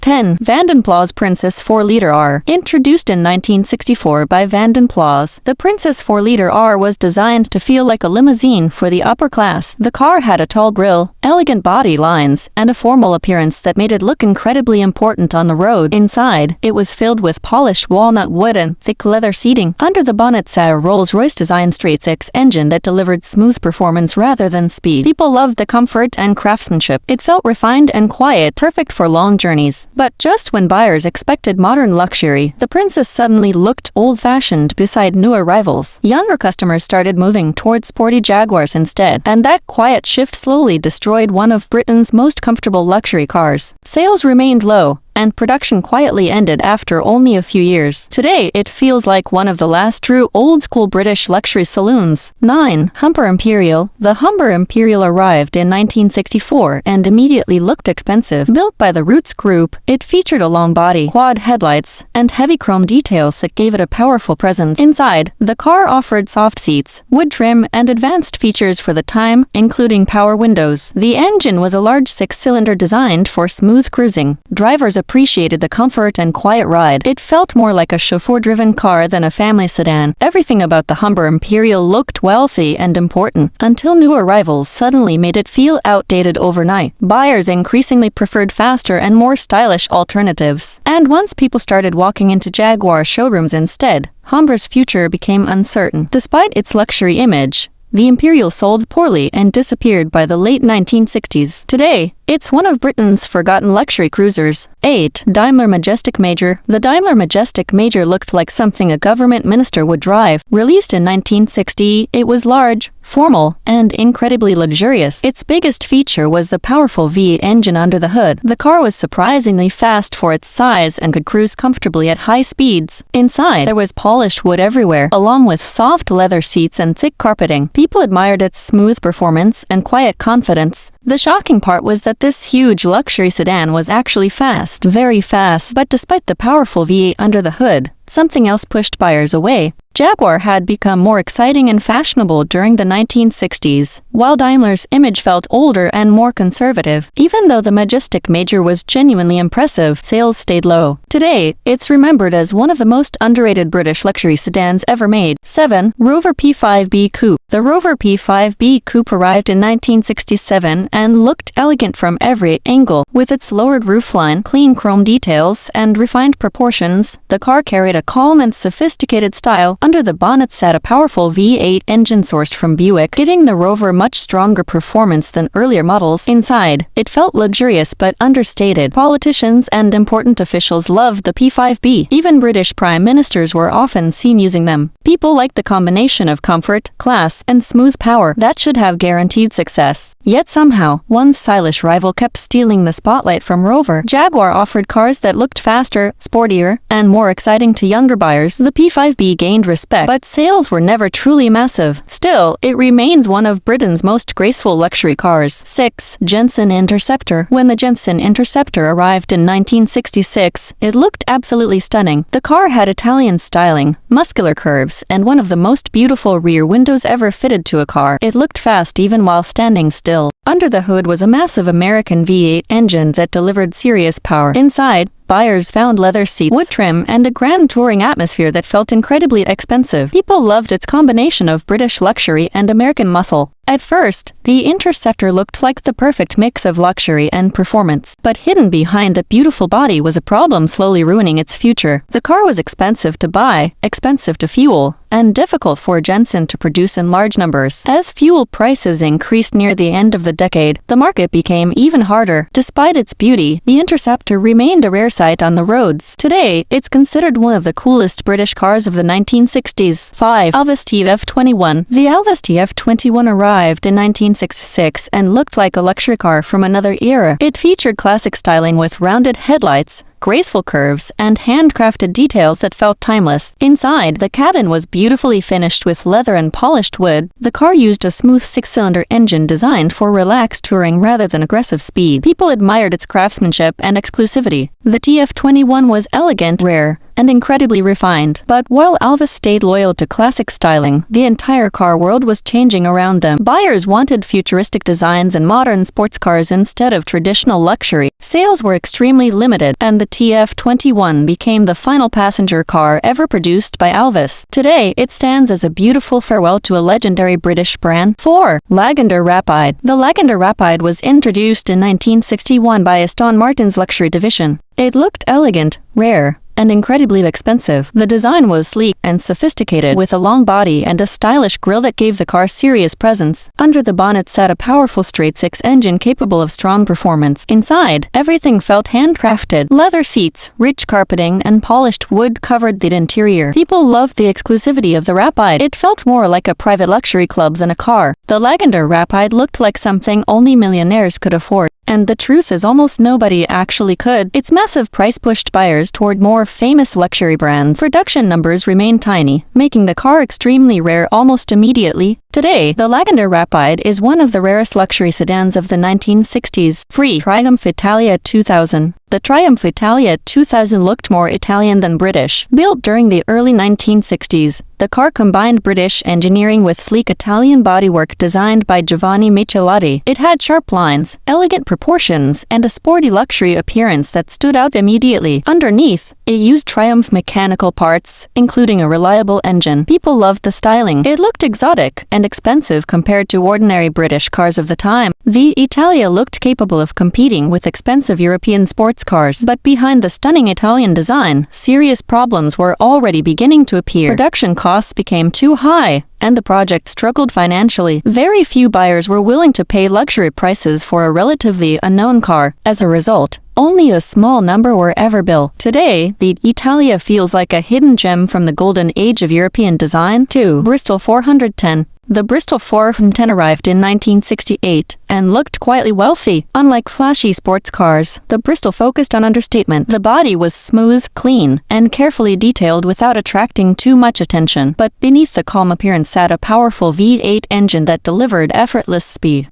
10. Van den Plas Princess 4-liter R. Introduced in 1964 by Van den Plas, the Princess 4-liter R was designed to feel like a limousine for the upper class. The car had a tall grille, elegant body lines, and a formal appearance that made it look incredibly important on the road. Inside, it was filled with polished walnut wood and thick leather seating. Under the bonnet sat a Rolls-Royce design straight-six engine that delivered smooth performance rather than speed. People loved the comfort and craftsmanship. It felt refined and quiet, perfect for long journeys. But just when buyers expected modern luxury, the Princess suddenly looked old-fashioned beside new arrivals. Younger customers started moving towards sporty Jaguars instead, and that quiet shift slowly destroyed one of Britain's most comfortable luxury cars. Sales remained low, and production quietly ended after only a few years. Today, it feels like one of the last true old-school British luxury saloons. 9. Humber Imperial. The Humber Imperial arrived in 1964 and immediately looked expensive. Built by the Rootes Group, it featured a long body, quad headlights, and heavy chrome details that gave it a powerful presence. Inside, the car offered soft seats, wood trim, and advanced features for the time, including power windows. The engine was a large 6-cylinder designed for smooth cruising. Drivers appreciated the comfort and quiet ride. It felt more like a chauffeur-driven car than a family sedan. Everything about the Humber Imperial looked wealthy and important, until new arrivals suddenly made it feel outdated overnight. Buyers increasingly preferred faster and more stylish alternatives. And once people started walking into Jaguar showrooms instead, Humber's future became uncertain. Despite its luxury image, the Imperial sold poorly and disappeared by the late 1960s. Today, it's one of Britain's forgotten luxury cruisers. 8. Daimler Majestic Major. The Daimler Majestic Major looked like something a government minister would drive. Released in 1960, it was large, formal, and incredibly luxurious. Its biggest feature was the powerful V8 engine under the hood. The car was surprisingly fast for its size and could cruise comfortably at high speeds. Inside, there was polished wood everywhere, along with soft leather seats and thick carpeting. People admired its smooth performance and quiet confidence. The shocking part was that this huge luxury sedan was actually fast, very fast. But despite the powerful V8 under the hood, something else pushed buyers away. Jaguar had become more exciting and fashionable during the 1960s, while Daimler's image felt older and more conservative. Even though the Majestic Major was genuinely impressive, sales stayed low. Today, it's remembered as one of the most underrated British luxury sedans ever made. 7. Rover P5B Coupe. The Rover P5B Coupe arrived in 1967 and looked elegant from every angle. With its lowered roofline, clean chrome details, and refined proportions, the car carried a calm and sophisticated style. Under the bonnet sat a powerful V8 engine sourced from Buick, giving the Rover much stronger performance than earlier models. Inside, it felt luxurious but understated. Politicians and important officials loved the P5B. Even British prime ministers were often seen using them. People liked the combination of comfort, class, and smooth power that should have guaranteed success. Yet somehow, one stylish rival kept stealing the spotlight from Rover. Jaguar offered cars that looked faster, sportier, and more exciting to younger buyers. The P5B gained respect, but sales were never truly massive. Still, it remains one of Britain's most graceful luxury cars. 6. Jensen Interceptor. When the Jensen Interceptor arrived in 1966, it looked absolutely stunning. The car had Italian styling, muscular curves, and one of the most beautiful rear windows ever fitted to a car. It looked fast even while standing still. Under the hood was a massive American V8 engine that delivered serious power. Inside, buyers found leather seats, wood trim, and a grand touring atmosphere that felt incredibly expensive. People loved its combination of British luxury and American muscle. At first, the Interceptor looked like the perfect mix of luxury and performance, but hidden behind that beautiful body was a problem slowly ruining its future. The car was expensive to buy, expensive to fuel, and difficult for Jensen to produce in large numbers. As fuel prices increased near the end of the decade, the market became even harder. Despite its beauty, the Interceptor remained a rare sight on the roads. Today, it's considered one of the coolest British cars of the 1960s. 5. Elvis TF21. The Elvis TF21 arrived in 1966 and looked like a luxury car from another era. It featured classic styling with rounded headlights, graceful curves, and handcrafted details that felt timeless. Inside, the cabin was beautifully finished with leather and polished wood. The car used a smooth 6-cylinder engine designed for relaxed touring rather than aggressive speed. People admired its craftsmanship and exclusivity. The TF21 was elegant, rare, and incredibly refined. But while Alvis stayed loyal to classic styling, the entire car world was changing around them. Buyers wanted futuristic designs and modern sports cars instead of traditional luxury. Sales were extremely limited, and the TF21 became the final passenger car ever produced by Alvis. Today, it stands as a beautiful farewell to a legendary British brand. 4. Lagonda Rapide. The Lagonda Rapide was introduced in 1961 by Aston Martin's luxury division. It looked elegant, rare, and incredibly expensive. The design was sleek and sophisticated, with a long body and a stylish grille that gave the car serious presence. Under the bonnet sat a powerful straight-six engine capable of strong performance. Inside, everything felt handcrafted. Leather seats, rich carpeting, and polished wood covered the interior. People loved the exclusivity of the Rapide. It felt more like a private luxury club than a car. The Lagonda Rapide looked like something only millionaires could afford. And the truth is, almost nobody actually could. Its massive price pushed buyers toward more famous luxury brands. Production numbers remained tiny, making the car extremely rare almost immediately. Today, the Lagonda Rapide is one of the rarest luxury sedans of the 1960s. Free Triumph Italia 2000. The Triumph Italia 2000 looked more Italian than British. Built during the early 1960s, the car combined British engineering with sleek Italian bodywork designed by Giovanni Michelotti. It had sharp lines, elegant proportions, and a sporty luxury appearance that stood out immediately. Underneath, it used Triumph mechanical parts, including a reliable engine. People loved the styling. It looked exotic and expensive compared to ordinary British cars of the time. The Italia looked capable of competing with expensive European sports cars. But behind the stunning Italian design, serious problems were already beginning to appear. Production costs became too high, and the project struggled financially. Very few buyers were willing to pay luxury prices for a relatively unknown car. As a result, only a small number were ever built. Today, the Italia feels like a hidden gem from the golden age of European design. 2. Bristol 410. The Bristol 410 arrived in 1968 and looked quietly wealthy. Unlike flashy sports cars, the Bristol focused on understatement. The body was smooth, clean, and carefully detailed without attracting too much attention. But beneath the calm appearance sat a powerful V8 engine that delivered effortless speed.